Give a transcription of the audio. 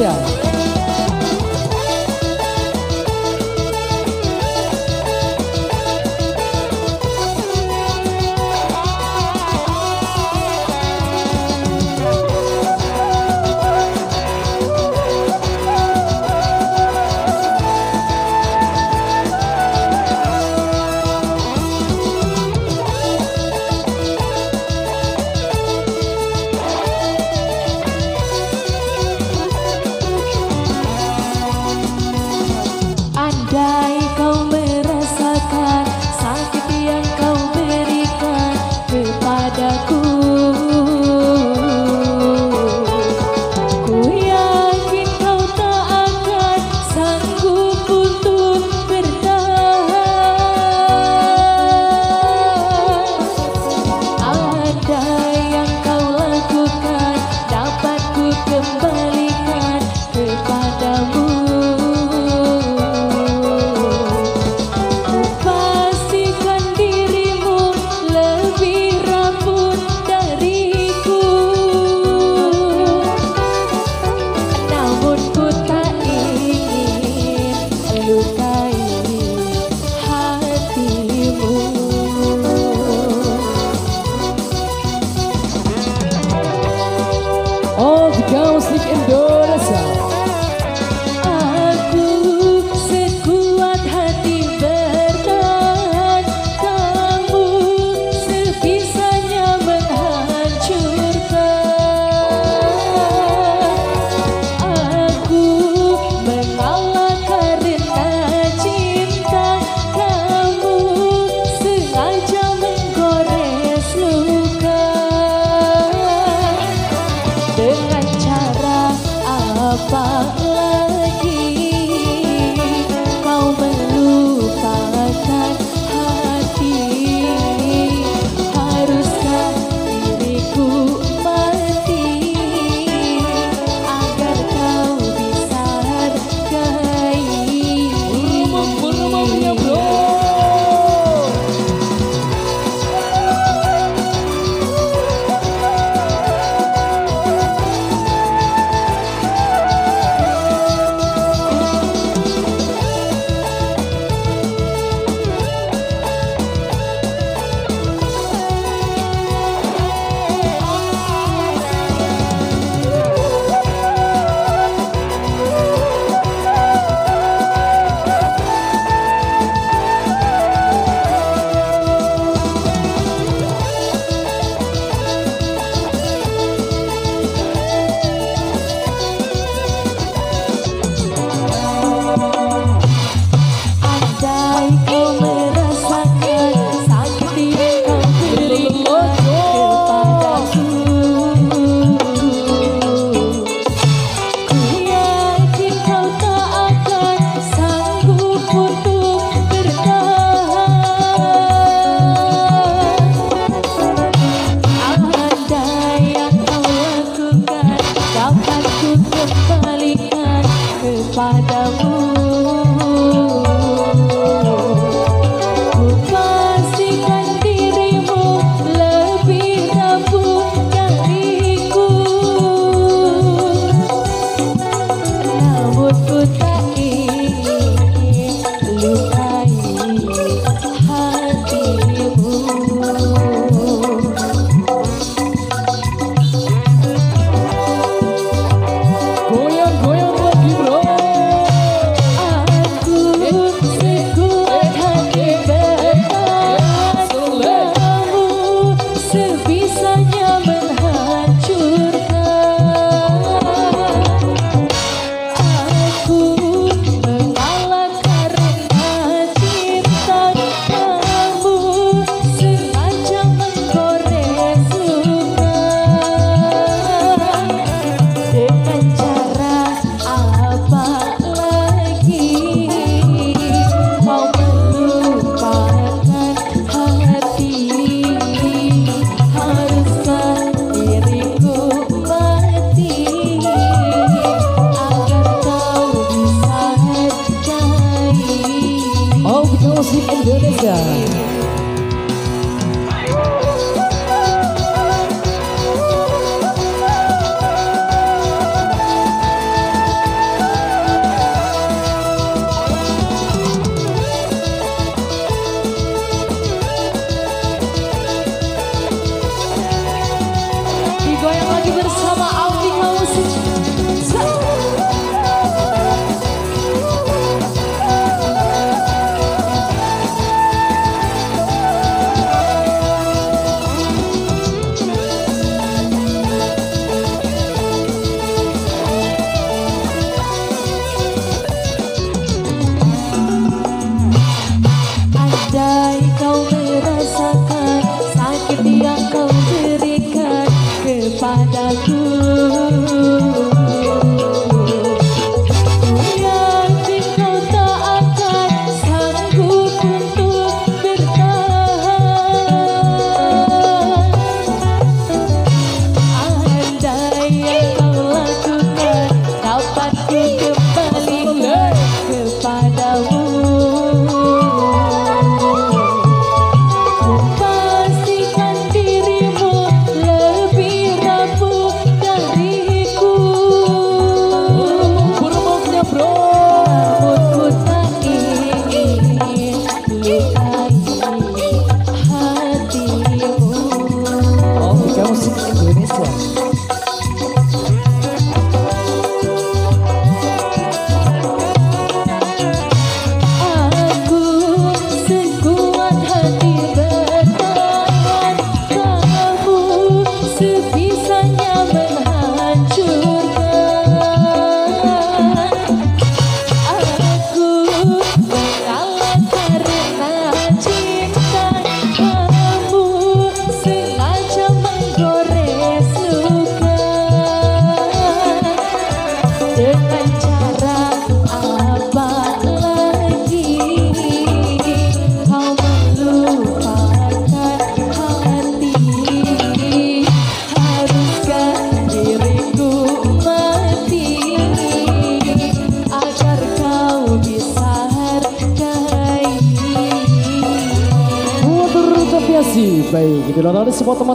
Indonesia. Andai kau merasakan sakit yang kau berikan kepadaku, ku yakin kau tak akan sanggup untuk bertahan. Andai yang kau lakukan dapat ku kembalikan kepadamu, Musik Indonesia. Aku sekuat hati bertahan, kamu sebisanya menghancurkan. Aku mengalah karena cinta, kamu sengaja menggores luka. Dengan cara apa lagi kau melupakan hati? Haruskah diriku mati agar kau bisa hargai? Padamu, ku pastikan dirimu lebih rapuh dariku. Namun ku tak ingin lukai hatimu. Goyang-goyang lagi bro. Musik Indonesia. baik. Itulah tadi semua teman